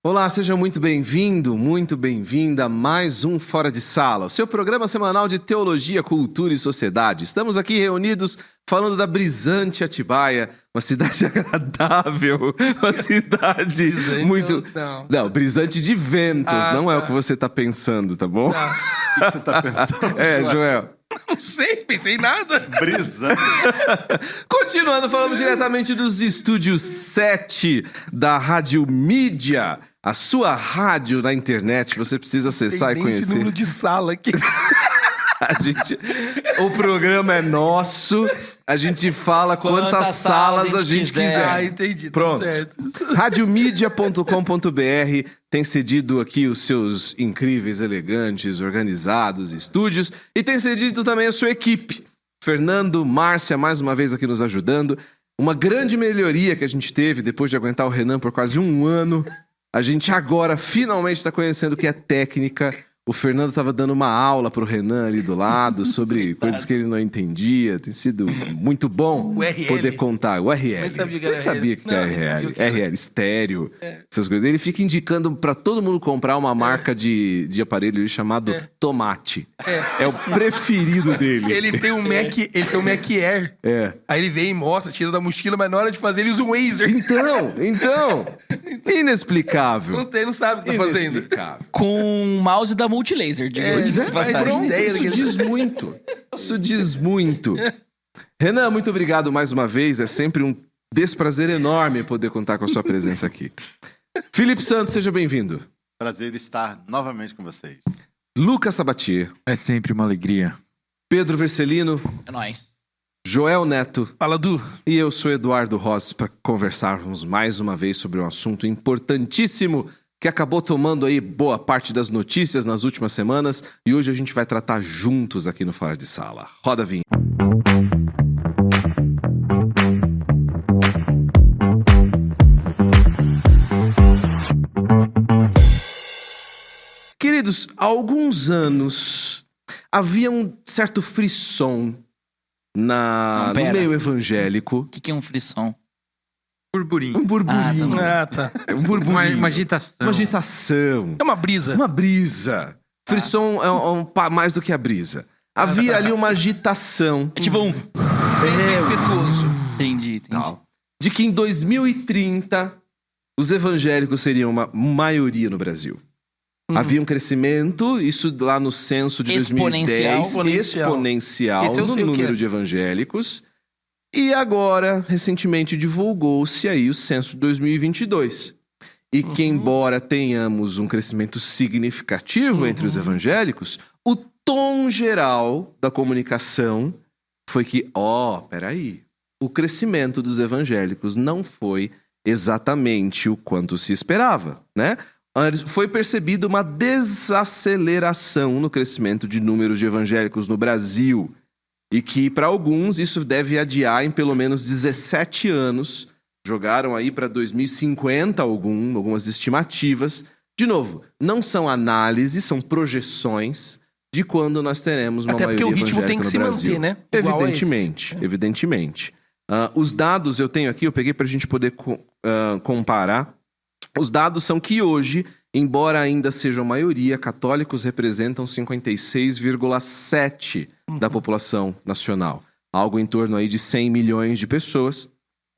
Olá, seja muito bem-vindo, muito bem-vinda a mais um Fora de Sala, o seu programa semanal de teologia, cultura e sociedade. Estamos aqui reunidos falando da brisante Atibaia, uma cidade agradável, uma cidade brisante muito... Não, brisante de ventos, não é o que você está pensando, tá bom? O que você tá pensando? Joel. Não sei, pensei em nada. Brisando. Continuando, falamos diretamente dos estúdios 7 da Rádio Mídia, a sua rádio na internet. Você precisa acessar Tem e nem esse conhecer. número de sala aqui. O programa é nosso, a gente fala quantas salas a gente quiser. Ah, entendi. Pronto. Tá certo. Radiomedia.com.br tem cedido aqui os seus incríveis, elegantes, organizados estúdios e tem cedido também a sua equipe. Fernando, Márcia, mais uma vez aqui nos ajudando. Uma grande melhoria que a gente teve depois de aguentar o Renan por quase um ano. A gente agora finalmente está conhecendo o que é técnica. O Fernando estava dando uma aula pro Renan ali do lado sobre coisas que ele não entendia. Tem sido muito bom O RL. poder contar. O RL. Mas sabia que era Ele sabia RL. que era Não, nem sabia RL. o que era. RL, estéreo, essas coisas. Ele fica indicando para todo mundo comprar uma marca de aparelho chamado Tomate. É o preferido dele. Ele tem um Mac Air. É. Aí ele vem e mostra, tira da mochila, mas na hora de fazer ele usa um Acer. Então, inexplicável. Não sabe o que tá fazendo. Inexplicável. Com o mouse da Multilaser, Pois diga-se é, de mas passagem. pronto. ideia Isso daquele- diz muito. Isso diz muito. Renan, muito obrigado mais uma vez. É sempre um desprazer enorme poder contar com a sua presença aqui. Felipe Santos, seja bem-vindo. Prazer estar novamente com vocês. Lucas Sabatier, É sempre uma alegria. Pedro Vercelino, É nóis. Joel Neto Fala, Du. e eu sou Eduardo Rossi para conversarmos mais uma vez sobre um assunto importantíssimo que acabou tomando aí boa parte das notícias nas últimas semanas e hoje a gente vai tratar juntos aqui no Fora de Sala. Roda a vinheta. Queridos, há alguns anos havia um certo frisson no pera. meio evangélico. O que é um frisson? Burburinho. Um burburinho. Ah, tá. Um burburinho. Uma agitação. Uma agitação. É uma brisa. Uma brisa. Frisson é mais do que a brisa. Havia ali uma agitação. É tipo um... Impetuoso. Entendi. Tal, de que em 2030 os evangélicos seriam uma maioria no Brasil. Havia um crescimento, isso lá no censo de Exponencial. 2010, exponencial Esse eu no sei o que número é. de evangélicos. E agora, recentemente, divulgou-se aí o censo de 2022. E que, embora tenhamos um crescimento significativo entre os evangélicos, o tom geral da comunicação foi que, peraí, o crescimento dos evangélicos não foi exatamente o quanto se esperava, né? Foi percebida uma desaceleração no crescimento de números de evangélicos no Brasil. E que, para alguns, isso deve adiar em pelo menos 17 anos. Jogaram aí para 2050 algumas estimativas. De novo, não são análises, são projeções de quando nós teremos uma Até porque maioria o ritmo tem que se evangélica no manter, Brasil. né? Igual a Evidentemente. Os dados eu tenho aqui, eu peguei para a gente poder comparar. Os dados são que hoje, embora ainda sejam maioria, católicos representam 56,7% da população nacional. Algo em torno aí de 100 milhões de pessoas.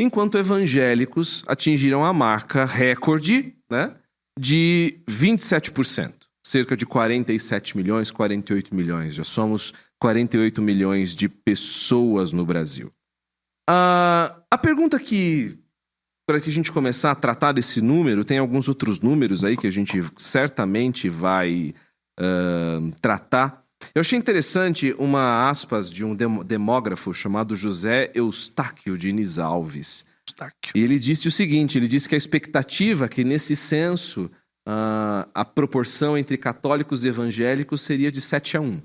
Enquanto evangélicos atingiram a marca recorde, né, de 27%. Cerca de 47 milhões, 48 milhões. Já somos 48 milhões de pessoas no Brasil. A pergunta que... Para que a gente começar a tratar desse número, tem alguns outros números aí que a gente certamente vai tratar. Eu achei interessante uma aspas de um demógrafo chamado José Eustáquio Diniz Alves. E ele disse o seguinte, ele disse que a expectativa é que nesse censo a proporção entre católicos e evangélicos seria de 7-1.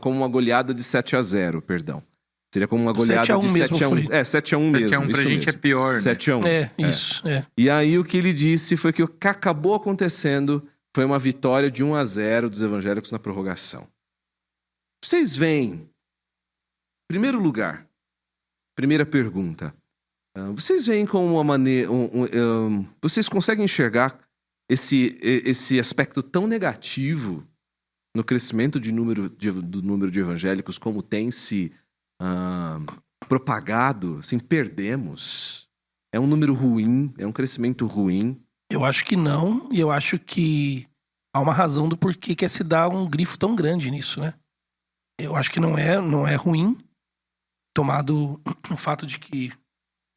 Como uma goleada de 7-0, perdão. Seria como uma goleada de 7-1. 7-1 mesmo. 7-1 pra gente é pior, né? 7-1. Isso. E aí o que ele disse foi que o que acabou acontecendo foi uma vitória de 1-0 dos evangélicos na prorrogação. Vocês veem, em primeiro lugar, primeira pergunta, Vocês veem como uma maneira... vocês conseguem enxergar esse aspecto tão negativo no crescimento do número de evangélicos, como tem se propagado? Assim, perdemos. É um número ruim, é um crescimento ruim. Eu acho que não, e eu acho que há uma razão do porquê quer se dar um grifo tão grande nisso, né? Eu acho que não é ruim, tomado o fato de que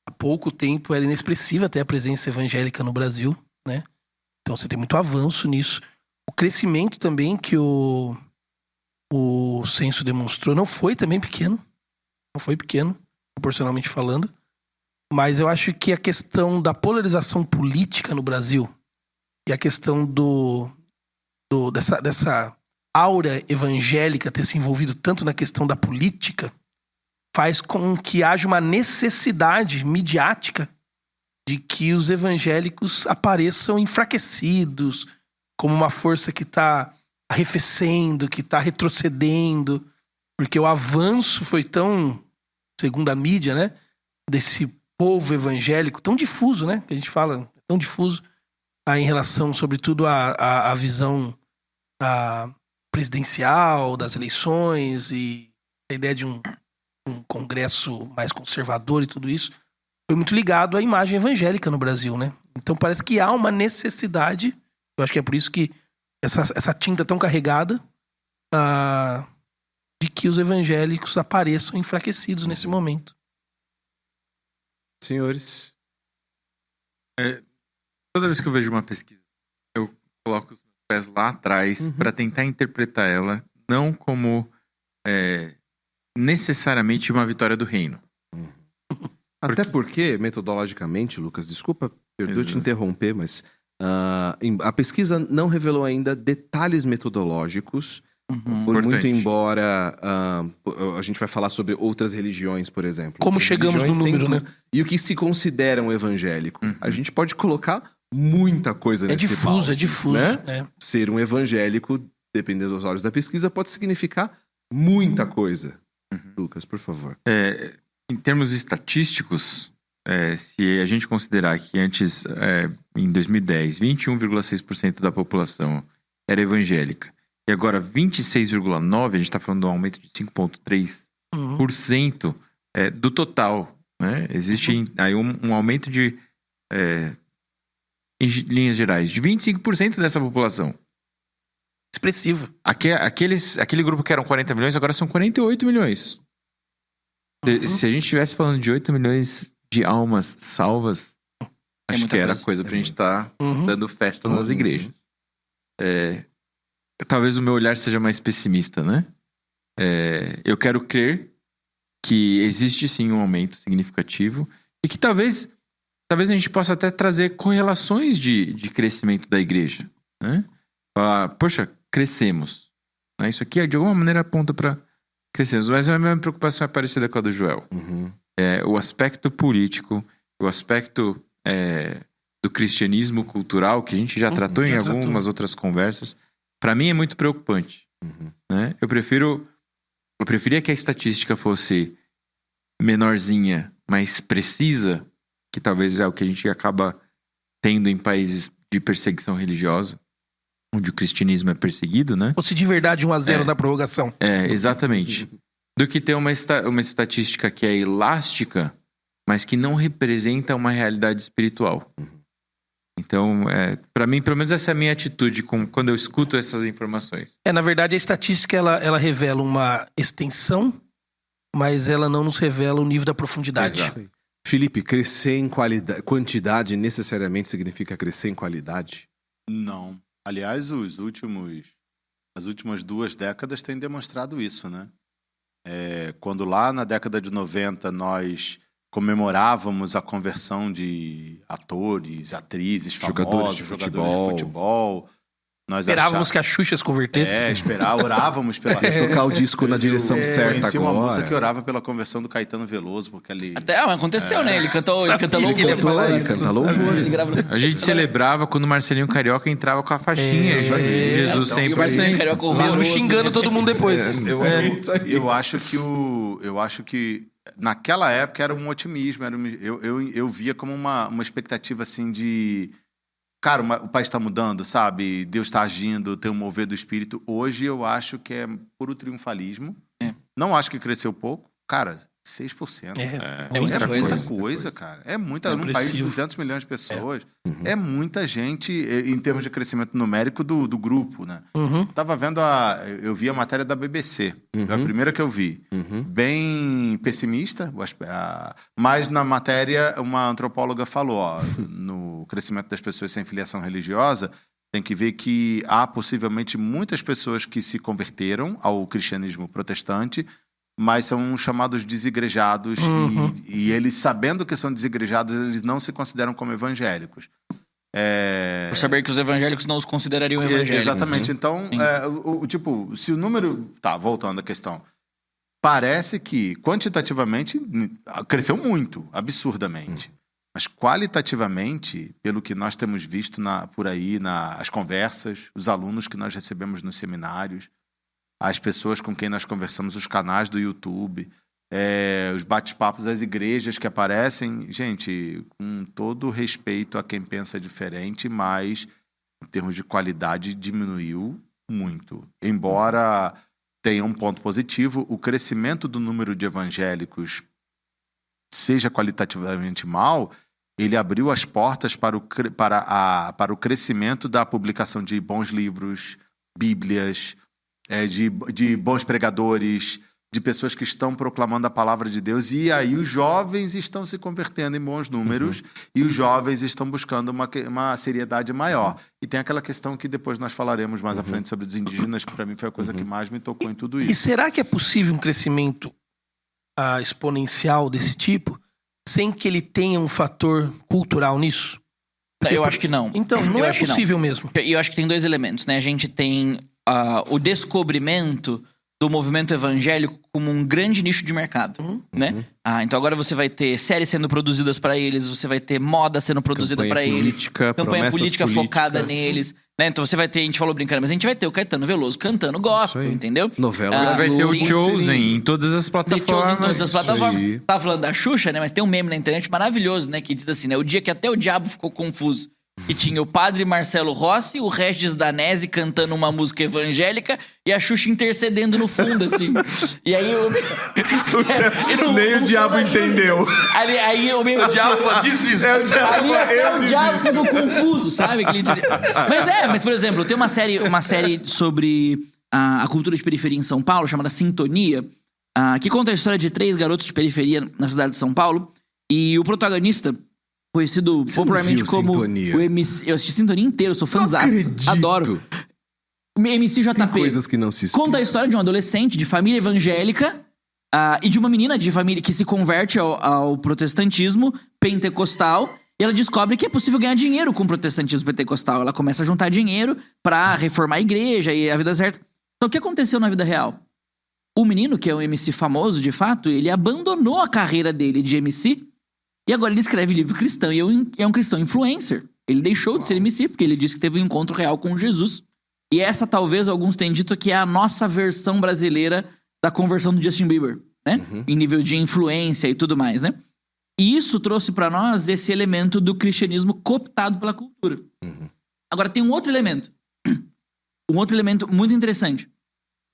há pouco tempo era inexpressiva até a presença evangélica no Brasil, né? Então você tem muito avanço nisso. O crescimento também que o censo demonstrou não foi também pequeno. Não foi pequeno, proporcionalmente falando. Mas eu acho que a questão da polarização política no Brasil e a questão dessa aura evangélica ter se envolvido tanto na questão da política faz com que haja uma necessidade midiática de que os evangélicos apareçam enfraquecidos, como uma força que está arrefecendo, que está retrocedendo, porque o avanço foi tão, segundo a mídia, né, desse povo evangélico, tão difuso, né, que a gente fala, tão difuso, em relação, sobretudo, à visão presidencial, das eleições e a ideia de um congresso mais conservador e tudo isso, foi muito ligado à imagem evangélica no Brasil, né? Então parece que há uma necessidade, eu acho que é por isso que essa tinta tão carregada, de que os evangélicos apareçam enfraquecidos nesse momento. Senhores? Toda vez que eu vejo uma pesquisa, eu coloco os meus pés lá atrás para tentar interpretar ela não como necessariamente uma vitória do reino. Até porque, metodologicamente, Lucas, desculpa, perdoe te interromper, mas a pesquisa não revelou ainda detalhes metodológicos, por muito embora a gente vai falar sobre outras religiões, por exemplo. Como chegamos no número, né? E o que se considera um evangélico. A gente pode colocar muita coisa nesse balde, é difuso. Né? Ser um evangélico, dependendo dos olhos da pesquisa, pode significar muita coisa. Lucas, por favor. Em termos estatísticos, se a gente considerar que antes, em 2010, 21,6% da população era evangélica, e agora 26,9%, a gente está falando de um aumento de 5,3% do total. Né? Existe aí um aumento de, em linhas gerais, de 25% dessa população. Expressivo. Aquele grupo que eram 40 milhões, agora são 48 milhões. Se a gente estivesse falando de 8 milhões de almas salvas, acho que era coisa pra gente estar dando festa nas igrejas. Talvez o meu olhar seja mais pessimista, né? Eu quero crer que existe sim um aumento significativo e que talvez a gente possa até trazer correlações de crescimento da igreja, né? Poxa, crescemos. Né? Isso aqui de alguma maneira aponta para crescemos. Mas a minha preocupação é parecida com a do Joel. O aspecto político, o aspecto do cristianismo cultural, que a gente já tratou em algumas outras conversas, para mim é muito preocupante. Né? Eu preferia que a estatística fosse menorzinha, mais precisa, que talvez é o que a gente acaba tendo em países de perseguição religiosa, onde o cristianismo é perseguido, né? Fosse de verdade 1-0 na prorrogação. Exatamente. Do que ter uma estatística que é elástica, mas que não representa uma realidade espiritual. Então, para mim, pelo menos essa é a minha atitude quando eu escuto essas informações. Na verdade, a estatística ela revela uma extensão, mas ela não nos revela o nível da profundidade. Exato. Felipe, crescer em quantidade necessariamente significa crescer em qualidade? Não. Aliás, as últimas 2 décadas têm demonstrado isso, né? Quando lá na década de 90 nós comemorávamos a conversão de atores, atrizes famosos, jogadores de futebol. Nós esperávamos que a Xuxa se convertesse. Orávamos pela... Tocar o disco na direção certa conheci agora. uma moça que orava pela conversão do Caetano Veloso, porque ele... Mas aconteceu, né? Ele canta louvor. Ele canta louvor. A gente celebrava quando o Marcelinho Carioca entrava com a faixinha. Jesus E o sempre. Marcelinho Carioca Mesmo xingando todo mundo depois. Eu acho que naquela época era um otimismo, eu via como uma expectativa assim de... Cara, o país está mudando, sabe? Deus está agindo, tem um mover do espírito. Hoje eu acho que é puro triunfalismo. Não acho que cresceu pouco. Cara, 6%. É muita coisa, cara. É muita. Num país de 200 milhões de pessoas. É muita gente em termos de crescimento numérico do grupo, né? Tava vendo eu vi a matéria da BBC. Foi a primeira que eu vi. Bem pessimista, mas na matéria uma antropóloga falou, ó, no crescimento das pessoas sem filiação religiosa, tem que ver que há possivelmente muitas pessoas que se converteram ao cristianismo protestante, mas são chamados desigrejados e eles, sabendo que são desigrejados, eles não se consideram como evangélicos. Por saber que os evangélicos não os considerariam evangélicos. Exatamente. Então, tipo, se o número... Tá, voltando à questão. Parece que, quantitativamente, cresceu muito, absurdamente. Mas qualitativamente, pelo que nós temos visto por aí, nas conversas, os alunos que nós recebemos nos seminários, as pessoas com quem nós conversamos, os canais do YouTube, os bate-papos das igrejas que aparecem. Gente, com todo respeito a quem pensa diferente, mas em termos de qualidade diminuiu muito. Embora tenha um ponto positivo, o crescimento do número de evangélicos seja qualitativamente mal, ele abriu as portas para o crescimento da publicação de bons livros, bíblias, de bons pregadores, de pessoas que estão proclamando a palavra de Deus. E aí os jovens estão se convertendo em bons números e os jovens estão buscando uma seriedade maior. E tem aquela questão que depois nós falaremos mais à frente sobre os indígenas, que para mim foi a coisa que mais me tocou em tudo isso. E será que é possível um crescimento exponencial desse tipo sem que ele tenha um fator cultural nisso? Eu acho que não. Então, não é possível mesmo. E eu acho que tem dois elementos, né? A gente tem o descobrimento do movimento evangélico como um grande nicho de mercado, né? Então agora você vai ter séries sendo produzidas para eles, você vai ter moda sendo produzida para eles, campanha política focada neles, né? Então você vai ter, a gente falou brincando, mas a gente vai ter o Caetano Veloso cantando gospel, entendeu? Novela. Você vai ter o Chosen em todas as plataformas. Tá falando da Xuxa, né? Mas tem um meme na internet maravilhoso, né? Que diz assim, né? O dia que até o diabo ficou confuso. Que tinha o padre Marcelo Rossi, o Regis Danese cantando uma música evangélica e a Xuxa intercedendo no fundo, assim. E aí nem o diabo entendeu. Aí o diabo falou, desiste. O diabo ficou confuso, sabe? Mas, por exemplo, tem uma série sobre a cultura de periferia em São Paulo, chamada Sintonia, que conta a história de 3 garotos de periferia na cidade de São Paulo. E o protagonista, conhecido popularmente como Sintonia? O MC... Eu assisti Sintonia inteiro, sou fãzaço. Adoro. O MC JP. Tem coisas que não se explicam. Conta a história de um adolescente de família evangélica e de uma menina de família que se converte ao protestantismo pentecostal. E ela descobre que é possível ganhar dinheiro com o protestantismo pentecostal. Ela começa a juntar dinheiro pra reformar a igreja e a vida certa. Então o que aconteceu na vida real? O menino, que é um MC famoso de fato, ele abandonou a carreira dele de MC. E agora ele escreve livro cristão e é um cristão influencer. Ele deixou de ser MC porque ele disse que teve um encontro real com Jesus. E essa talvez alguns tenham dito que é a nossa versão brasileira da conversão do Justin Bieber, né? Em nível de influência e tudo mais, né? E isso trouxe pra nós esse elemento do cristianismo cooptado pela cultura. Agora tem um outro elemento muito interessante,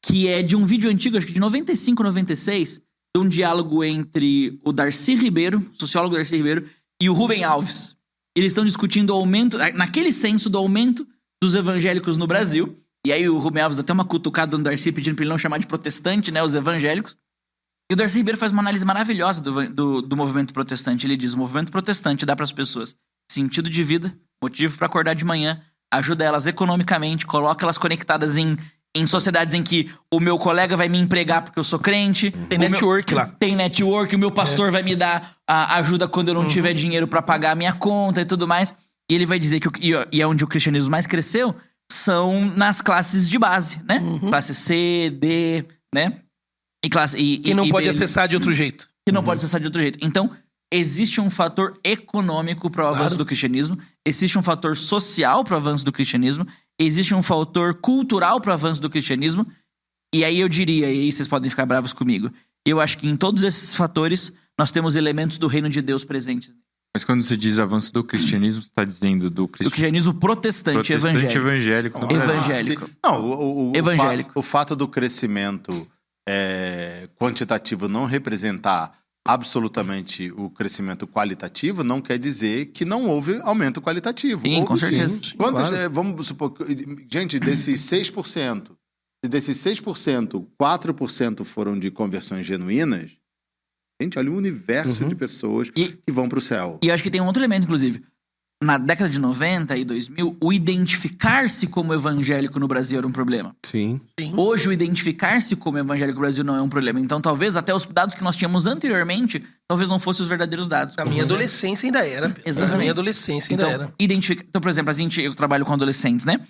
que é de um vídeo antigo, acho que de 95, 96, de um diálogo entre o Darcy Ribeiro, sociólogo Darcy Ribeiro, e o Rubem Alves. Eles estão discutindo o aumento, naquele censo do aumento dos evangélicos no Brasil. E aí o Rubem Alves dá até uma cutucada no Darcy pedindo pra ele não chamar de protestante, né, os evangélicos. E o Darcy Ribeiro faz uma análise maravilhosa do movimento protestante. Ele diz, o movimento protestante dá pras pessoas sentido de vida, motivo pra acordar de manhã, ajuda elas economicamente, coloca elas conectadas em sociedades em que o meu colega vai me empregar porque eu sou crente. Tem network lá. Tem network, o meu pastor vai me dar ajuda quando eu não tiver dinheiro pra pagar a minha conta e tudo mais. E ele vai dizer que e é onde o cristianismo mais cresceu, são nas classes de base, né? Classe C, D, né? Que não pode acessar de outro jeito. Que não pode acessar de outro jeito. Então, existe um fator econômico para o avanço do cristianismo, existe um fator social para o avanço do cristianismo, existe um fator cultural para o avanço do cristianismo, e aí eu diria, e aí vocês podem ficar bravos comigo, E eu acho que em todos esses fatores, nós temos elementos do reino de Deus presentes. Mas quando você diz avanço do cristianismo, você está dizendo do O cristianismo protestante evangélico. no Brasil. Evangélico. Sim. Não, Evangélico. O fato do crescimento quantitativo não representar absolutamente o crescimento qualitativo não quer dizer que não houve aumento qualitativo. Sim, Houve, com certeza. sim. Quantos, vamos supor, gente, desses 6%, se desses 6%, 4% foram de conversões genuínas, gente, olha o universo de pessoas que vão para o céu. E eu acho que tem um outro elemento, inclusive. Na década de 90 e 2000, o identificar-se como evangélico no Brasil era um problema. Sim. Hoje, o identificar-se como evangélico no Brasil não é um problema. Então, talvez até os dados que nós tínhamos anteriormente, talvez não fossem os verdadeiros dados. Na minha adolescência ainda era. Pedro. Exatamente. Na minha adolescência ainda era. Então, por exemplo, eu trabalho com adolescentes, né?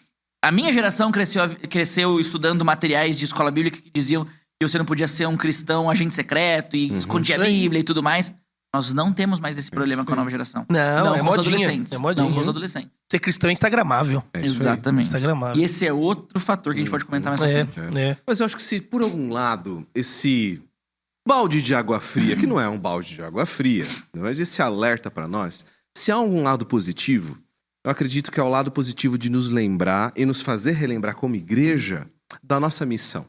A minha geração cresceu estudando materiais de escola bíblica que diziam que você não podia ser um cristão agente secreto e escondia a Bíblia e tudo mais. Nós não temos mais esse problema com a nova geração. Não, é com os modinha. adolescentes. É modinha. Não com os adolescentes. Ser cristão é instagramável. Exatamente. Instagramável. E esse é outro fator que a gente pode comentar mais à frente. Mas eu acho que se, por algum lado, esse balde de água fria, que não é um balde de água fria, mas esse alerta pra nós, se há algum lado positivo, eu acredito que é o lado positivo de nos lembrar e nos fazer relembrar como igreja da nossa missão.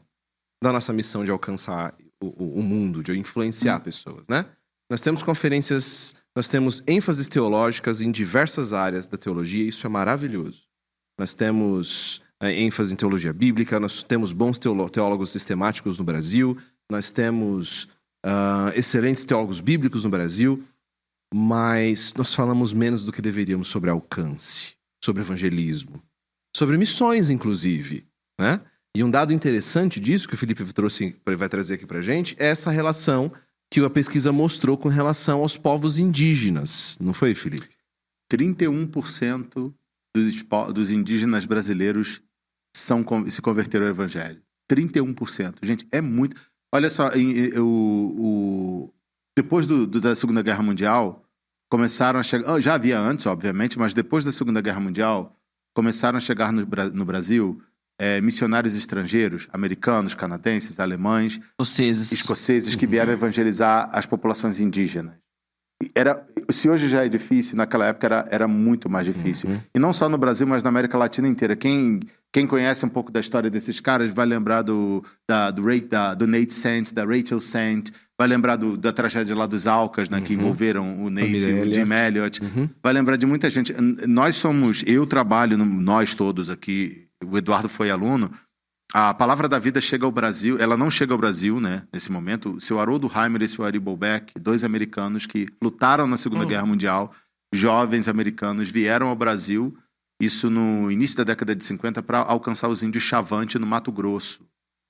Da nossa missão de alcançar o mundo, de influenciar pessoas, né? Nós temos conferências, nós temos ênfases teológicas em diversas áreas da teologia, isso é maravilhoso. Nós temos ênfase em teologia bíblica, nós temos bons teólogos sistemáticos no Brasil, nós temos excelentes teólogos bíblicos no Brasil, mas nós falamos menos do que deveríamos sobre alcance, sobre evangelismo, sobre missões, inclusive, né? E um dado interessante disso, que o Felipe vai trazer aqui pra gente, é essa relação que a pesquisa mostrou com relação aos povos indígenas. Não foi, Felipe? 31% dos indígenas brasileiros se converteram ao evangelho. 31%. Gente, é muito... Olha só, depois da Segunda Guerra Mundial, começaram a chegar... Já havia antes, obviamente, mas depois da Segunda Guerra Mundial, começaram a chegar no Brasil missionários estrangeiros, americanos, canadenses, alemães, escoceses que vieram evangelizar as populações indígenas. Se hoje já é difícil, naquela época era muito mais difícil. E não só no Brasil, mas na América Latina inteira. Quem conhece um pouco da história desses caras vai lembrar do Nate Sant, da Rachel Sant, vai lembrar da tragédia lá dos Aucas, né, que envolveram o Nate e o Jim Elliot. Vai lembrar de muita gente. Eu trabalho, nós todos aqui, o Eduardo foi aluno, a Palavra da Vida chega ao Brasil, ela não chega ao Brasil, né, nesse momento. O seu Haroldo Heimer e o seu Ari Bolbeck, 2 americanos que lutaram na Segunda Guerra Mundial, jovens americanos, vieram ao Brasil, isso no início da década de 50, para alcançar os índios Chavante no Mato Grosso.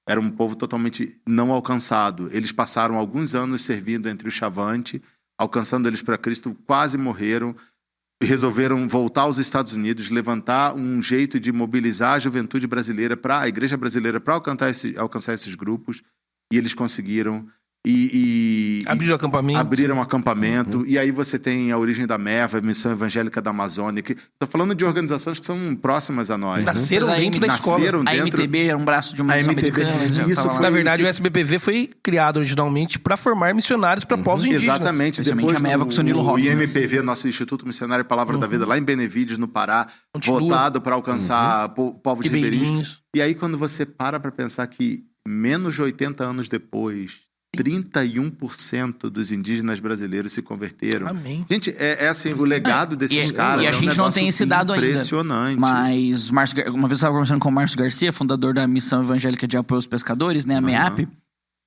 Era um povo totalmente não alcançado. Eles passaram alguns anos servindo entre o Chavante, alcançando eles para Cristo, quase morreram, resolveram voltar aos Estados Unidos, levantar um jeito de mobilizar a juventude brasileira, a igreja brasileira, para alcançar esses grupos, e eles conseguiram. Abriram um acampamento. E aí você tem a origem da MEVA, a Missão Evangélica da Amazônia. Estou falando de organizações que são próximas a nós. Nasceram dentro da escola. A MTB era um braço de uma missão americana. Na verdade, o SBPV foi criado originalmente para formar missionários para povos indígenas. Exatamente. Depois, a MEVA com o Sonilo Rock. O IMPV, nosso Instituto Missionário Palavra da Vida, lá em Benevides, no Pará, voltado para alcançar povos ribeirinhos. E aí, quando você para pensar que menos de 80 anos depois, 31% dos indígenas brasileiros se converteram. Amém. Gente, é assim, o legado desses caras. E a gente não tem esse dado ainda. Impressionante. Mas uma vez eu estava conversando com o Márcio Garcia, fundador da Missão Evangélica de Apoio aos Pescadores, né, a MEAP.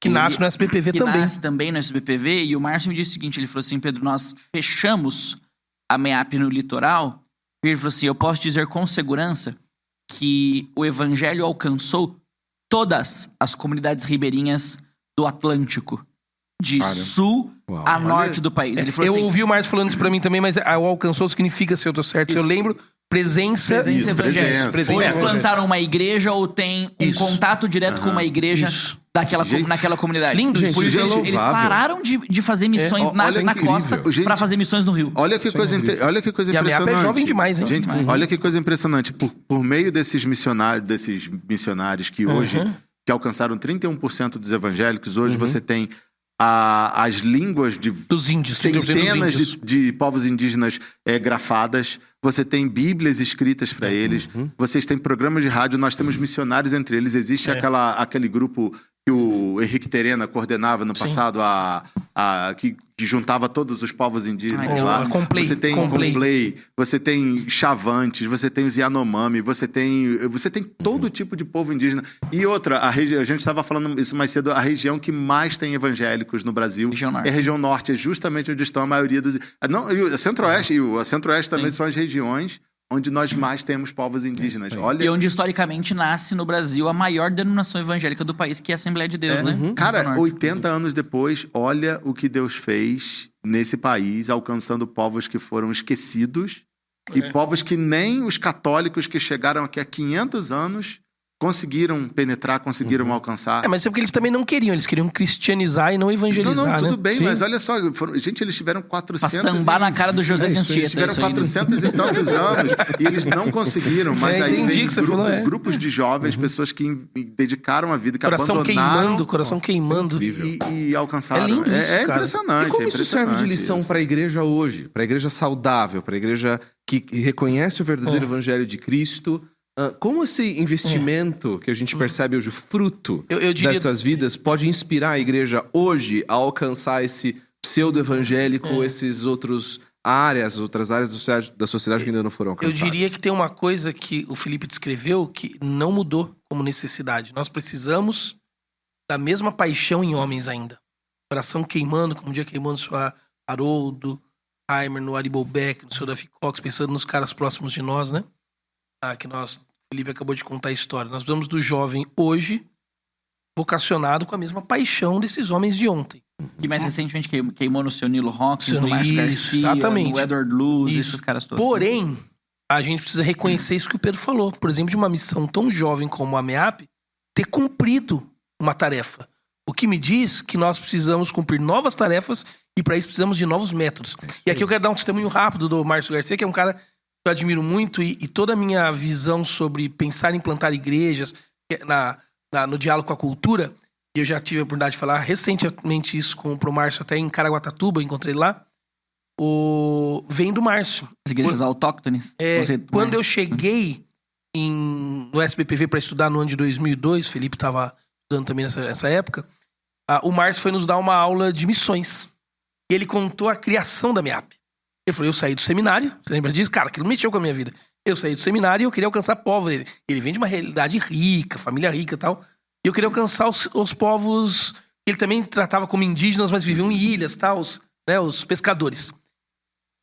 Que nasce no SBPV também. Que nasce também no SBPV. E o Márcio me disse o seguinte, ele falou assim, Pedro, nós fechamos a MEAP no litoral. E ele falou assim, eu posso dizer com segurança que o evangelho alcançou todas as comunidades ribeirinhas do Atlântico, de sul a norte do país. Ele falou eu assim, ouvi o Márcio falando isso pra mim também, mas o alcançou significa, se eu tô certo, se eu lembro, presença evangélica. Presença. Ou eles plantaram uma igreja ou tem um contato direto com uma igreja naquela comunidade. Lindo, gente. Por isso Isso é eles pararam de fazer missões na costa para fazer missões no rio. Olha que coisa impressionante. E a MEAP é jovem demais, hein? Gente, olha que coisa impressionante. Por meio desses missionários que hoje que alcançaram 31% dos evangélicos, hoje você tem as línguas Dos índios. centenas dos índios. de povos indígenas grafadas. Você tem bíblias escritas para eles. Vocês têm programas de rádio. Nós temos missionários entre eles. Existe aquele grupo que o Henrique Terena coordenava no passado, que juntava todos os povos indígenas lá. Você tem Complay, você tem Chavantes, você tem os Yanomami, você tem todo tipo de povo indígena. E outra, a gente estava falando isso mais cedo, a região que mais tem evangélicos no Brasil é a região norte, é justamente onde estão a maioria dos... Não, e o Centro-Oeste, também são as regiões onde nós mais temos povos indígenas. Olha... E onde historicamente nasce no Brasil a maior denominação evangélica do país, que é a Assembleia de Deus, né? Cara, 80 anos depois, olha o que Deus fez nesse país, alcançando povos que foram esquecidos e povos que nem os católicos que chegaram aqui há 500 anos conseguiram penetrar, conseguiram alcançar. Mas é porque eles também não queriam. Eles queriam cristianizar e não evangelizar, tudo né? bem, Sim. mas olha só. Gente, eles tiveram 400... Pra sambar na cara do José de Anchieta. Eles tiveram 400 e tantos anos e eles não conseguiram. Mas aí entendi vem que você falou, grupos de jovens, pessoas que dedicaram a vida, que abandonaram... Coração queimando. E alcançaram. É lindo isso, cara. Impressionante. E como isso serve de lição para a igreja hoje? Para a igreja saudável, para a igreja que reconhece o verdadeiro evangelho de Cristo? Como esse investimento que a gente percebe hoje, fruto eu diria... dessas vidas, pode inspirar a igreja hoje a alcançar esse pseudo-evangélico, essas outras áreas da sociedade que ainda não foram alcançadas? Eu diria que tem uma coisa que o Felipe descreveu que não mudou como necessidade. Nós precisamos da mesma paixão em homens ainda. Coração queimando, como um dia queimando no seu Haroldo, Heimer, no Aribal Beck, no seu Davi Cox, pensando nos caras próximos de nós, né? O Felipe acabou de contar a história. Nós precisamos do jovem hoje vocacionado com a mesma paixão desses homens de ontem. Que mais recentemente queimou no seu Nilo Hawkins, no Isso, Márcio Garcia, exatamente. no Edward Luz, Isso. esses caras todos. Porém, a gente precisa reconhecer isso que o Pedro falou. Por exemplo, de uma missão tão jovem como a MEAP, ter cumprido uma tarefa. O que me diz que nós precisamos cumprir novas tarefas e para isso precisamos de novos métodos. E aqui eu quero dar um testemunho rápido do Márcio Garcia, que é um cara que eu admiro muito e toda a minha visão sobre pensar em plantar igrejas no diálogo com a cultura, e eu já tive a oportunidade de falar recentemente isso pro Márcio até em Caraguatatuba, encontrei lá, vem do Márcio. As igrejas autóctones. Quando eu cheguei no SBPV para estudar no ano de 2002, Felipe estava estudando também nessa época, o Márcio foi nos dar uma aula de missões. E ele contou a criação da MEAP. Ele falou, eu saí do seminário, você lembra disso? Cara, aquilo mexeu com a minha vida. Eu saí do seminário e eu queria alcançar povos. Ele vem de uma realidade rica, família rica e tal. E eu queria alcançar os povos que ele também tratava como indígenas, mas viviam em ilhas, tal, os pescadores.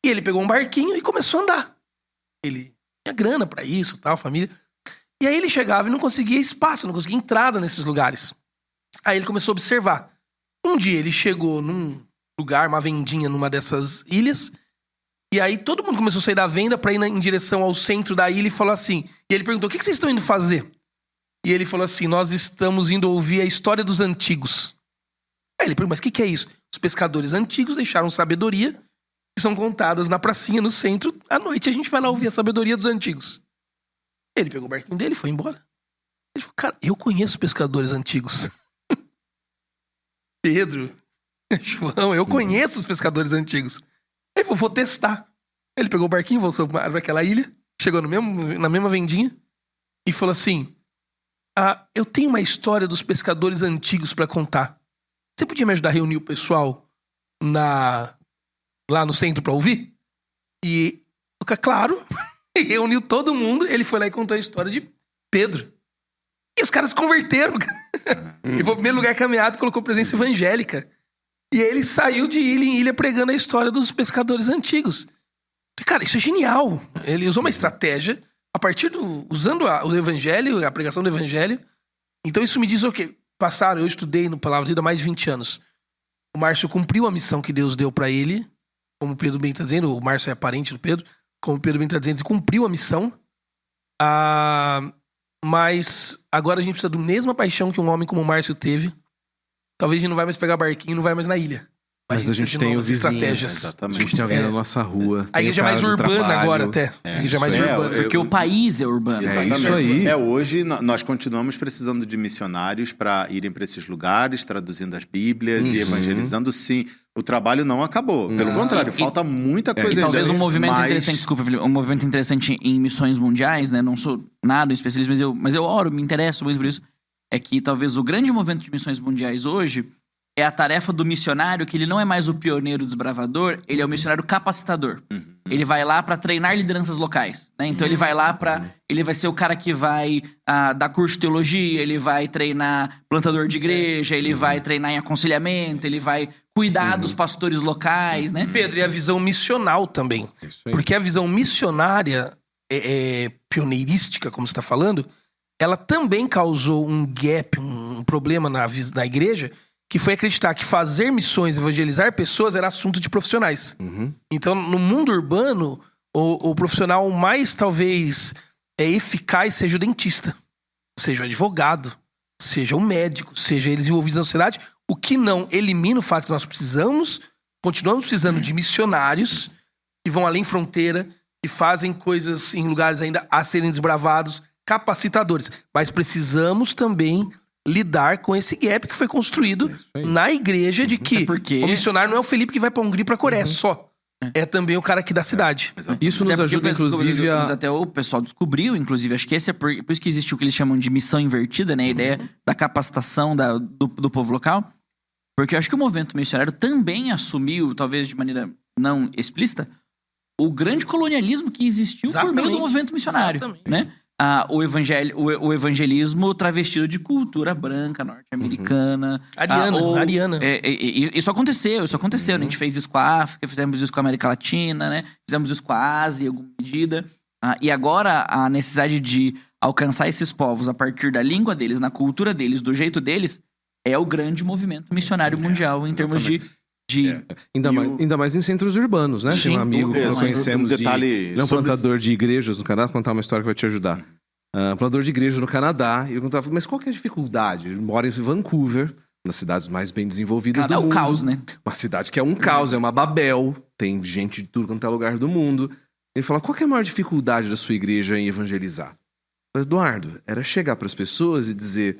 E ele pegou um barquinho e começou a andar. Ele tinha grana pra isso, tal, família. E aí ele chegava e não conseguia espaço, não conseguia entrada nesses lugares. Aí ele começou a observar. Um dia ele chegou num lugar, uma vendinha numa dessas ilhas, e aí todo mundo começou a sair da venda pra ir em direção ao centro da ilha e falou assim... E ele perguntou, o que vocês estão indo fazer? E ele falou assim, nós estamos indo ouvir a história dos antigos. Aí ele perguntou, mas o que é isso? Os pescadores antigos deixaram sabedoria, que são contadas na pracinha, no centro. À noite a gente vai lá ouvir a sabedoria dos antigos. Ele pegou o barquinho dele e foi embora. Ele falou, cara, eu conheço pescadores antigos. Pedro, João, eu conheço os pescadores antigos. Ele falou, vou testar. Ele pegou o barquinho, voltou para aquela ilha, chegou na mesma vendinha e falou assim, eu tenho uma história dos pescadores antigos para contar. Você podia me ajudar a reunir o pessoal lá no centro para ouvir? E, claro, reuniu todo mundo. Ele foi lá e contou a história de Pedro. E os caras se converteram. Ele foi o primeiro lugar caminhado, colocou presença evangélica. E aí ele saiu de ilha em ilha pregando a história dos pescadores antigos. Cara, isso é genial. Ele usou uma estratégia usando o evangelho, a pregação do evangelho. Então isso me diz o quê? Eu estudei no Palavra de Vida há mais de 20 anos. O Márcio cumpriu a missão que Deus deu pra ele. Como o Pedro bem está dizendo, o Márcio é parente do Pedro. Como o Pedro bem está dizendo, ele cumpriu a missão. Mas agora a gente precisa da mesma paixão que um homem como o Márcio teve. Talvez a gente não vai mais pegar barquinho, não vai mais na ilha. Mas a precisa gente de tem o novas vizinho. estratégias. A Exatamente. gente tem alguém na nossa rua. A tem igreja o é mais cara do urbana trabalho. agora até. A igreja é mais isso urbana. Porque o país é urbano. Exatamente. isso aí. Hoje nós continuamos precisando de missionários para irem para esses lugares, traduzindo as Bíblias e evangelizando, sim. O trabalho não acabou. Pelo contrário, falta muita coisa E talvez ainda. um movimento mas- interessante, desculpa, Felipe, um movimento interessante em missões mundiais, né? Não sou nada especialista, mas eu oro, me interesso muito por isso. É que talvez o grande movimento de missões mundiais hoje é a tarefa do missionário, que ele não é mais o pioneiro desbravador, ele é o missionário capacitador. Ele vai lá para treinar lideranças locais, né? Então ele vai lá ele vai ser o cara que vai dar curso de teologia, ele vai treinar plantador de igreja, ele vai treinar em aconselhamento, ele vai cuidar dos pastores locais, né? Pedro, e a visão missional também. Isso aí. Porque a visão missionária, pioneirística, como você está falando, ela também causou um gap, um problema na igreja, que foi acreditar que fazer missões, evangelizar pessoas, era assunto de profissionais. Então, no mundo urbano, o profissional mais, talvez, eficaz seja o dentista, seja o advogado, seja o médico, seja eles envolvidos na sociedade, o que não elimina o fato que nós continuamos precisando de missionários que vão além fronteira, que fazem coisas em lugares ainda a serem desbravados, capacitadores. Mas precisamos também lidar com esse gap que foi construído na igreja de que porque- o missionário não é o Felipe que vai pra Hungria e pra Coreia só. É também o cara aqui da cidade. Isso nos Até porque ajuda, inclusive, mas a... até o pessoal descobriu, inclusive, acho que esse é por isso que existe o que eles chamam de missão invertida, né? A ideia da capacitação do povo local. Porque eu acho que o movimento missionário também assumiu, talvez de maneira não explícita, o grande colonialismo que existiu por meio do Exatamente. movimento missionário, Exatamente. né? O evangelismo travestido de cultura branca, norte-americana. Ariana. Isso aconteceu. A gente fez isso com a África, fizemos isso com a América Latina, né? Fizemos isso com a Ásia, em alguma medida. E agora a necessidade de alcançar esses povos a partir da língua deles, na cultura deles, do jeito deles, é o grande movimento missionário mundial em termos de Ainda mais em centros urbanos, né? Sim. Tem um amigo que nós Um conhecemos detalhe ele é um sobre plantador de igrejas no Canadá. Vou contar uma história que vai te ajudar. Plantador de igreja no Canadá. E eu perguntava, mas qual que é a dificuldade? Ele mora em Vancouver, nas cidades mais bem desenvolvidas Canadá do é o mundo. caos, né? Uma cidade que é um caos, é uma Babel. Tem gente de tudo quanto é lugar do mundo. Ele fala, qual que é a maior dificuldade da sua igreja em evangelizar? Mas, Eduardo, era chegar para as pessoas e dizer,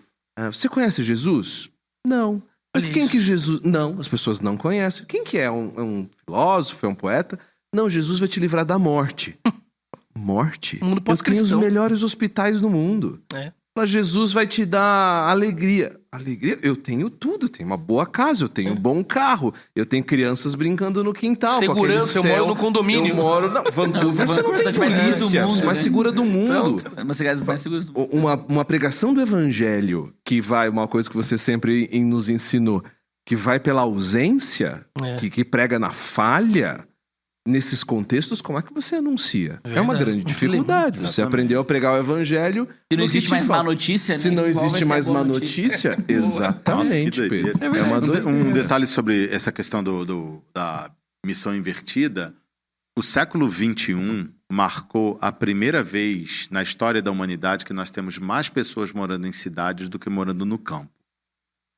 você conhece Jesus? Não. Mas Olha quem isso. que Jesus... Não, as pessoas não conhecem. Quem que é? Um filósofo? É um poeta? Não, Jesus vai te livrar da morte. Morte? O mundo Eu tenho os pós-cristão. melhores hospitais do mundo. Mas Jesus vai te dar alegria. Alegria? Eu tenho tudo. Eu tenho uma boa casa, eu tenho um bom carro, eu tenho crianças brincando no quintal. com Segurança, aquele eu moro céu. no condomínio. Eu moro... Não, Vancouver, você não tem cidade mais segura do polícia. mundo, Mais né? segura do mundo. Uma cidade mais segura do mundo. Uma pregação do evangelho, que vai, uma coisa que você sempre nos ensinou, que vai pela ausência, que prega na falha, nesses contextos, como é que você anuncia? É uma grande dificuldade. Você aprendeu a pregar o evangelho. Se não no que existe te mais má falta. notícia, né? Se não Qual vai existe ser a mais boa má notícia? notícia, exatamente, Nossa, que Pedro. doideira. É uma doideira. Um detalhe sobre essa questão da missão invertida. O século XXI marcou a primeira vez na história da humanidade que nós temos mais pessoas morando em cidades do que morando no campo.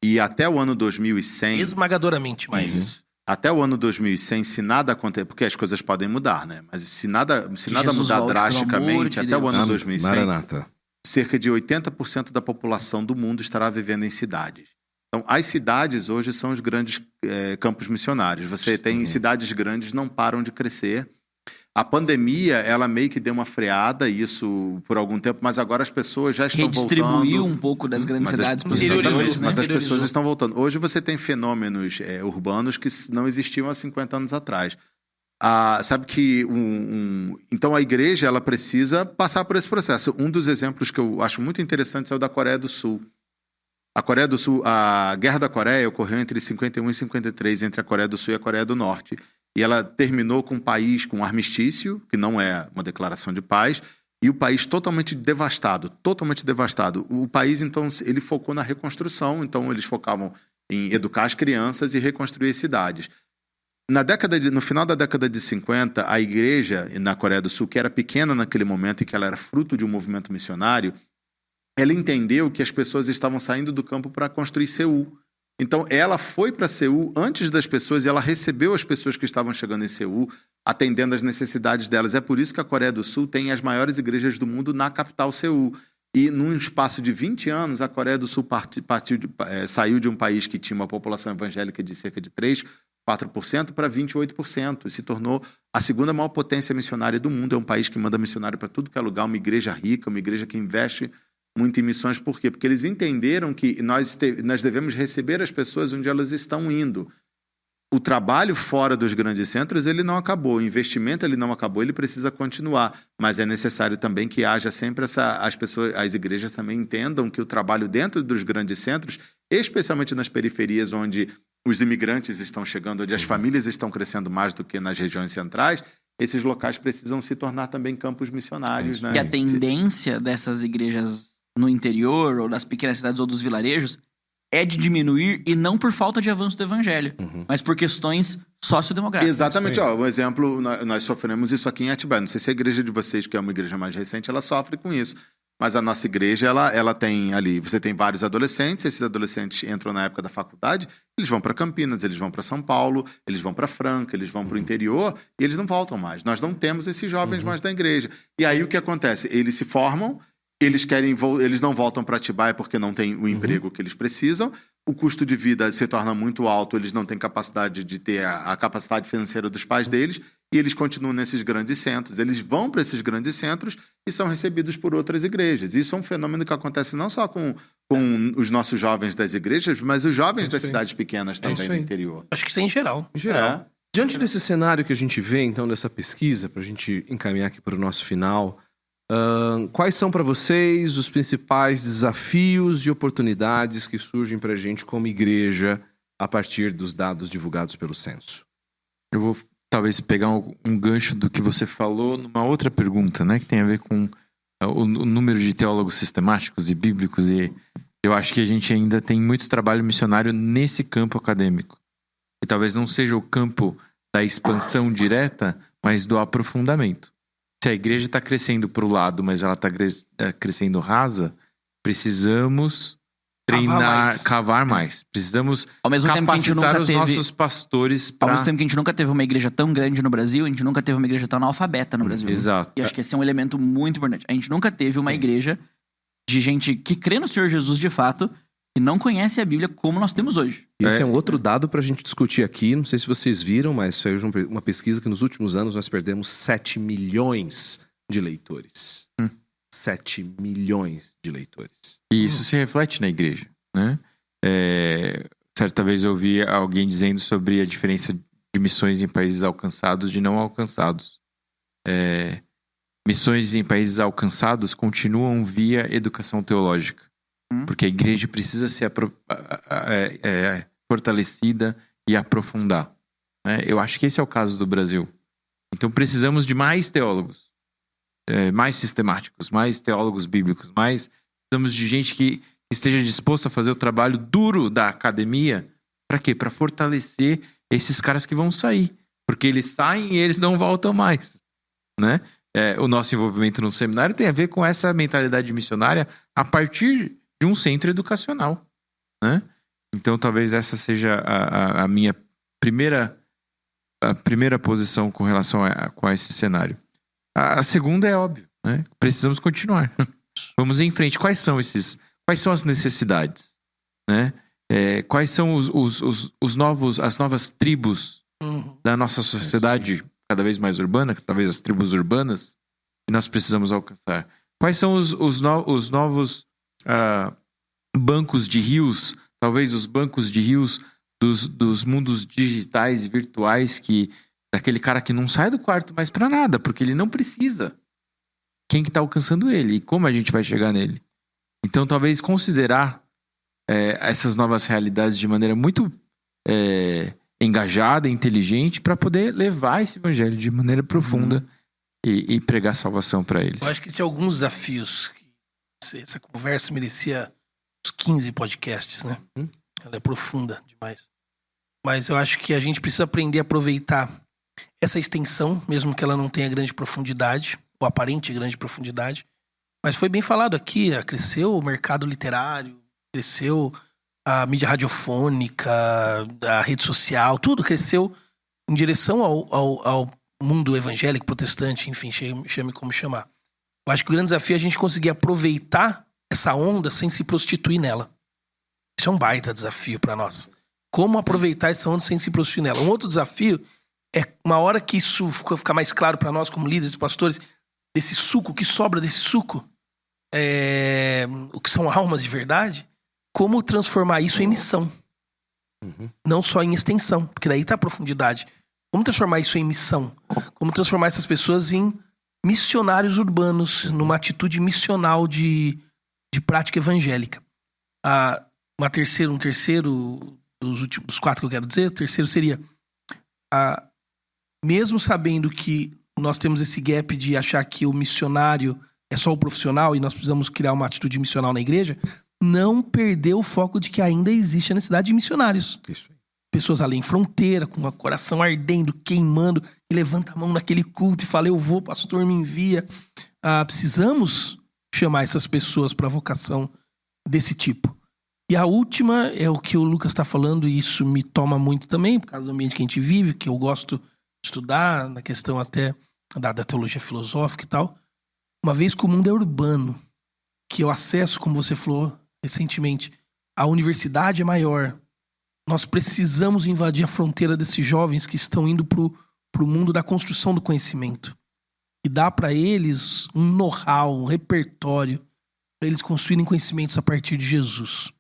E até o ano 2100... Esmagadoramente, mas... Isso. Até o ano 2100, se nada acontecer... Porque as coisas podem mudar, né? Mas se nada Jesus mudar volte, pelo amor drasticamente, de até o Deus. ano 2100... Maranata. cerca de 80% da população do mundo estará vivendo em cidades. Então, as cidades hoje são os grandes campos missionários. Você tem cidades grandes não param de crescer. A pandemia, ela meio que deu uma freada, isso por algum tempo, mas agora as pessoas já estão Redistribuiu voltando. um pouco das grandes Mas cidades para os Interiorizou, interiores, Mas né? as pessoas estão voltando. Hoje você tem fenômenos urbanos que não existiam há 50 anos atrás. Sabe que então a igreja ela precisa passar por esse processo. Um dos exemplos que eu acho muito interessantes é o da Coreia do Sul. A Coreia do Sul, a Guerra da Coreia ocorreu entre 51 e 53, entre a Coreia do Sul e a Coreia do Norte. E ela terminou com um país com um armistício, que não é uma declaração de paz, e o país totalmente devastado, totalmente devastado. O país, então, ele focou na reconstrução, então eles focavam em educar as crianças e reconstruir as cidades. No final da década de 50, a igreja na Coreia do Sul, que era pequena naquele momento e que ela era fruto de um movimento missionário, ela entendeu que as pessoas estavam saindo do campo para construir Seul. Então, ela foi para Seul antes das pessoas e ela recebeu as pessoas que estavam chegando em Seul, atendendo às necessidades delas. É por isso que a Coreia do Sul tem as maiores igrejas do mundo na capital, Seul. E num espaço de 20 anos, a Coreia do Sul saiu de um país que tinha uma população evangélica de cerca de 3%, 4% para 28%. E se tornou a segunda maior potência missionária do mundo. É um país que manda missionário para tudo que é lugar, uma igreja rica, uma igreja que investe muito em missões. Por quê? Porque eles entenderam que nós devemos receber as pessoas onde elas estão indo. O trabalho fora dos grandes centros, ele não acabou. O investimento, ele não acabou. Ele precisa continuar. Mas é necessário também que haja sempre as igrejas também entendam que o trabalho dentro dos grandes centros, especialmente nas periferias onde os imigrantes estão chegando, onde as famílias estão crescendo mais do que nas regiões centrais, esses locais precisam se tornar também campos missionários. Né? E a tendência dessas igrejas no interior, ou das pequenas cidades, ou dos vilarejos, é de diminuir, e não por falta de avanço do evangelho, mas por questões sociodemográficas. Exatamente. Ó, um exemplo, nós sofremos isso aqui em Atibaia. Não sei se a igreja de vocês, que é uma igreja mais recente, ela sofre com isso. Mas a nossa igreja, ela tem ali... Você tem vários adolescentes, esses adolescentes entram na época da faculdade, eles vão para Campinas, eles vão para São Paulo, eles vão para Franca, eles vão para o interior, e eles não voltam mais. Nós não temos esses jovens mais da igreja. E aí o que acontece? Eles se formam, eles não voltam para Atibaia porque não tem o emprego que eles precisam, o custo de vida se torna muito alto, eles não têm capacidade de ter a capacidade financeira dos pais deles, e eles continuam nesses grandes centros. Eles vão para esses grandes centros e são recebidos por outras igrejas. Isso é um fenômeno que acontece não só com os nossos jovens das igrejas, mas os jovens das cidades pequenas também do interior. Acho que isso é em geral. Em geral. Diante desse cenário que a gente vê, então, dessa pesquisa, para a gente encaminhar aqui para o nosso final, quais são para vocês os principais desafios e oportunidades que surgem para a gente como igreja a partir dos dados divulgados pelo censo? Eu vou talvez pegar um gancho do que você falou numa outra pergunta, né? Que tem a ver com o número de teólogos sistemáticos e bíblicos. E eu acho que a gente ainda tem muito trabalho missionário nesse campo acadêmico. E talvez não seja o campo da expansão direta, mas do aprofundamento. Se a igreja está crescendo para o lado, mas ela está crescendo rasa, precisamos cavar mais. Precisamos ao mesmo tempo que a gente capacitar nunca os nossos pastores Ao para... mesmo tempo que a gente nunca teve uma igreja tão grande no Brasil, a gente nunca teve uma igreja tão analfabeta no Brasil. Exato. E acho que esse é um elemento muito importante. A gente nunca teve uma igreja de gente que crê no Senhor Jesus de fato e não conhece a Bíblia como nós temos hoje. Esse é um outro dado para a gente discutir aqui. Não sei se vocês viram, mas saiu uma pesquisa que nos últimos anos nós perdemos 7 milhões de leitores. 7 milhões de leitores. E isso se reflete na igreja, né? Certa vez eu ouvi alguém dizendo sobre a diferença de missões em países alcançados de não alcançados. Missões em países alcançados continuam via educação teológica. Porque a igreja precisa ser fortalecida e aprofundar. Né? Eu acho que esse é o caso do Brasil. Então precisamos de mais teólogos. Mais sistemáticos, mais teólogos bíblicos. Precisamos de gente que esteja disposto a fazer o trabalho duro da academia. Para quê? Para fortalecer esses caras que vão sair. Porque eles saem e eles não voltam mais. Né? O nosso envolvimento no seminário tem a ver com essa mentalidade missionária a partir de um centro educacional. Né? Então talvez essa seja a minha primeira posição com relação com esse cenário. A segunda é óbvio, né? Precisamos continuar. Vamos em frente. Quais são as necessidades? Né? Quais são as novas tribos da nossa sociedade cada vez mais urbana, talvez as tribos urbanas, que nós precisamos alcançar? Quais são os novos bancos de rios, talvez os bancos de rios dos mundos digitais e virtuais, daquele cara que não sai do quarto mais pra nada, porque ele não precisa. Quem que tá alcançando ele? E como a gente vai chegar nele? Então, talvez considerar essas novas realidades de maneira muito engajada, inteligente, para poder levar esse evangelho de maneira profunda e pregar salvação para eles. Eu acho que esse é alguns desafios. Essa conversa merecia uns 15 podcasts, né? Ela é profunda demais. Mas eu acho que a gente precisa aprender a aproveitar essa extensão, mesmo que ela não tenha grande profundidade, ou aparente grande profundidade. Mas foi bem falado aqui, cresceu o mercado literário, cresceu a mídia radiofônica, a rede social, tudo cresceu em direção ao mundo evangélico, protestante, enfim, chame como chamar. Eu acho que o grande desafio é a gente conseguir aproveitar essa onda sem se prostituir nela. Isso é um baita desafio para nós. Como aproveitar essa onda sem se prostituir nela. Um outro desafio é, uma hora que isso ficar mais claro para nós como líderes, pastores, desse suco, o que sobra desse suco, o que são almas de verdade, como transformar isso em missão. Não só em extensão, porque daí tá a profundidade. Como transformar isso em missão? Como transformar essas pessoas em missionários urbanos, numa atitude missional de prática evangélica. Um terceiro dos 4 que eu quero dizer, o terceiro seria, mesmo sabendo que nós temos esse gap de achar que o missionário é só o profissional e nós precisamos criar uma atitude missional na igreja, não perder o foco de que ainda existe a necessidade de missionários. Isso aí. Pessoas além fronteira, com o coração ardendo, queimando, e levanta a mão naquele culto e fala, eu vou, pastor, me envia. Precisamos chamar essas pessoas para a vocação desse tipo. E a última é o que o Lucas está falando, e isso me toma muito também, por causa do ambiente que a gente vive, que eu gosto de estudar, na questão até da teologia filosófica e tal. Uma vez que o mundo é urbano, que o acesso, como você falou recentemente, a universidade é maior, nós precisamos invadir a fronteira desses jovens que estão indo pro mundo da construção do conhecimento. E dar para eles um know-how, um repertório, para eles construírem conhecimentos a partir de Jesus.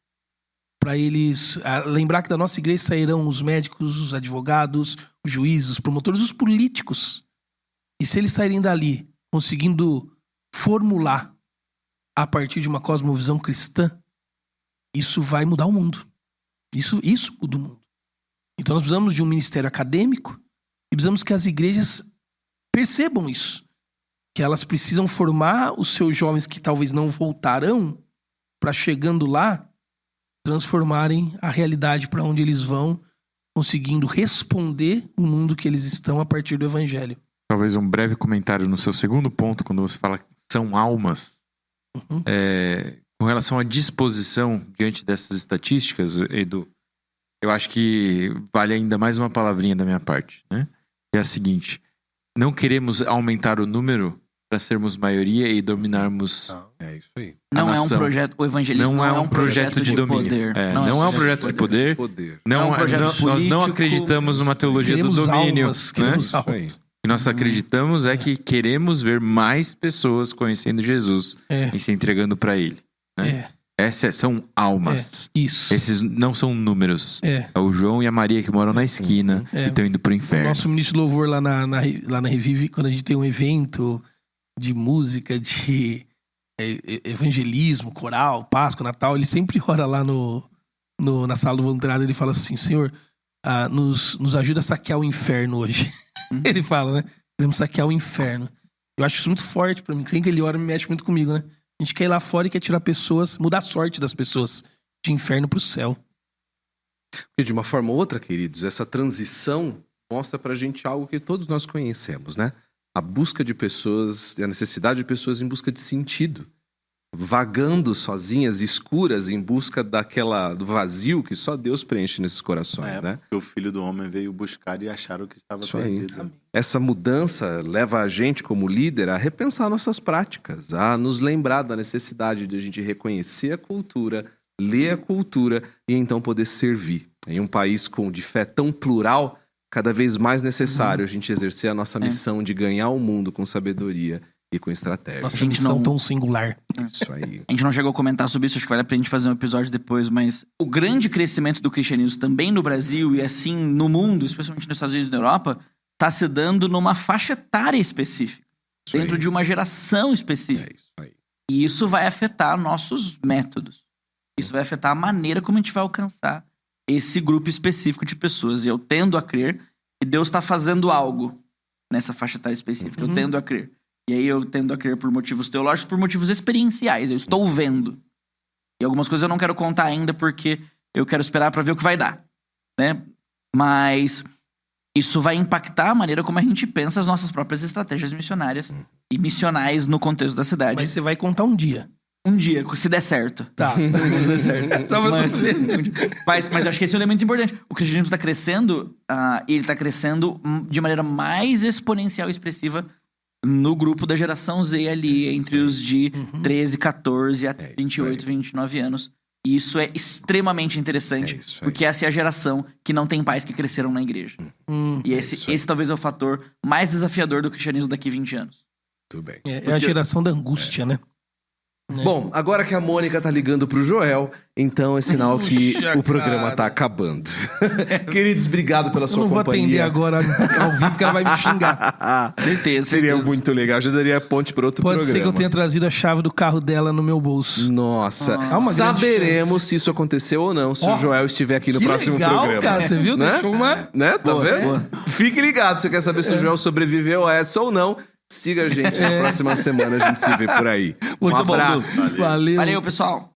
Para eles lembrar que da nossa igreja sairão os médicos, os advogados, os juízes, os promotores, os políticos. E se eles saírem dali conseguindo formular a partir de uma cosmovisão cristã, isso vai mudar o mundo. Isso muda o mundo. Então nós precisamos de um ministério acadêmico e precisamos que as igrejas percebam isso. Que elas precisam formar os seus jovens que talvez não voltarão para, chegando lá, transformarem a realidade para onde eles vão, conseguindo responder o mundo que eles estão a partir do evangelho. Talvez um breve comentário no seu segundo ponto, quando você fala que são almas. Com relação à disposição diante dessas estatísticas, Edu, eu acho que vale ainda mais uma palavrinha da minha parte, né? É a seguinte: não queremos aumentar o número para sermos maioria e dominarmos. É isso aí. Não é um nação. projeto. O evangelismo Não é um projeto de domínio. poder. Não é um projeto de poder. Não é um projeto Nós não político. acreditamos numa teologia do Queremos domínio. almas, Né? queremos Isso aí. almas. O que nós acreditamos é que queremos ver mais pessoas conhecendo Jesus e se entregando para Ele. Né? Essas são almas. Isso. Esses não são números. É o João e a Maria que moram na esquina e estão indo pro inferno. Nosso ministro de louvor lá na Revive, quando a gente tem um evento de música, de evangelismo, coral, Páscoa, Natal, ele sempre ora lá na sala do voluntariado, ele fala assim: Senhor, nos ajuda a saquear o inferno hoje. Ele fala, né? Queremos saquear o inferno. Eu acho isso muito forte pra mim. Sempre que ele ora, me mexe muito comigo, né? A gente quer ir lá fora e quer tirar pessoas, mudar a sorte das pessoas de inferno pro céu. E de uma forma ou outra, queridos, essa transição mostra pra gente algo que todos nós conhecemos, né? A busca de pessoas, a necessidade de pessoas em busca de sentido. Vagando sozinhas, escuras, em busca do vazio que só Deus preenche nesses corações, né? Porque o Filho do Homem veio buscar e acharam que estava Isso aí. perdido. Essa mudança leva a gente, como líder, a repensar nossas práticas, a nos lembrar da necessidade de a gente reconhecer a cultura, ler a cultura e então poder servir. Em um país de fé tão plural, cada vez mais necessário a gente exercer a nossa missão de ganhar o mundo com sabedoria e com estratégia. Nossa gente missão não- tão singular. Isso aí. A gente não chegou a comentar sobre isso, acho que vale pra gente fazer um episódio depois, mas o grande crescimento do cristianismo também no Brasil e assim no mundo, especialmente nos Estados Unidos e na Europa, tá se dando numa faixa etária específica, Isso dentro aí. de uma geração específica. É isso aí. E isso vai afetar nossos métodos. Isso vai afetar a maneira como a gente vai alcançar esse grupo específico de pessoas. E eu tendo a crer que Deus está fazendo algo nessa faixa etária específica. Eu tendo a crer. E aí eu tendo a crer por motivos teológicos, por motivos experienciais. Eu estou vendo. E algumas coisas eu não quero contar ainda porque eu quero esperar para ver o que vai dar, né? Mas isso vai impactar a maneira como a gente pensa as nossas próprias estratégias missionárias e missionais no contexto da cidade. Mas você vai contar um dia. Um dia, se der certo. Tá. Se der certo. Só pra mas, você. mas eu acho que esse é um elemento importante. O cristianismo está crescendo, e ele está crescendo de maneira mais exponencial e expressiva no grupo da geração Z ali, entre os de 13, 14 a 28, 29 anos. E isso é extremamente interessante, porque essa é a geração que não tem pais que cresceram na igreja. E esse talvez é o fator mais desafiador do cristianismo daqui 20 anos. Tudo bem. É a geração da angústia, né? Bom, agora que a Mônica tá ligando pro Joel, então é sinal que Puxa, o programa cara. tá acabando. Queridos, obrigado pela Eu sua não vou atender companhia. agora ao vivo que ela vai me xingar. Certeza. Seria muito legal. Já daria ponte para outro Pode programa. ser que eu tenha trazido a chave do carro dela no meu bolso. Nossa, Há uma grande saberemos chance. se isso aconteceu ou não, se Ó, o Joel estiver aqui no que próximo legal, programa. cara, você viu? Né? Deixou uma... Né? Tá vendo? Fique ligado, se você quer saber se o Joel sobreviveu a essa ou não. Siga a gente na próxima semana, a gente se vê por aí. Muito bom, abraço. Valeu. Valeu, pessoal.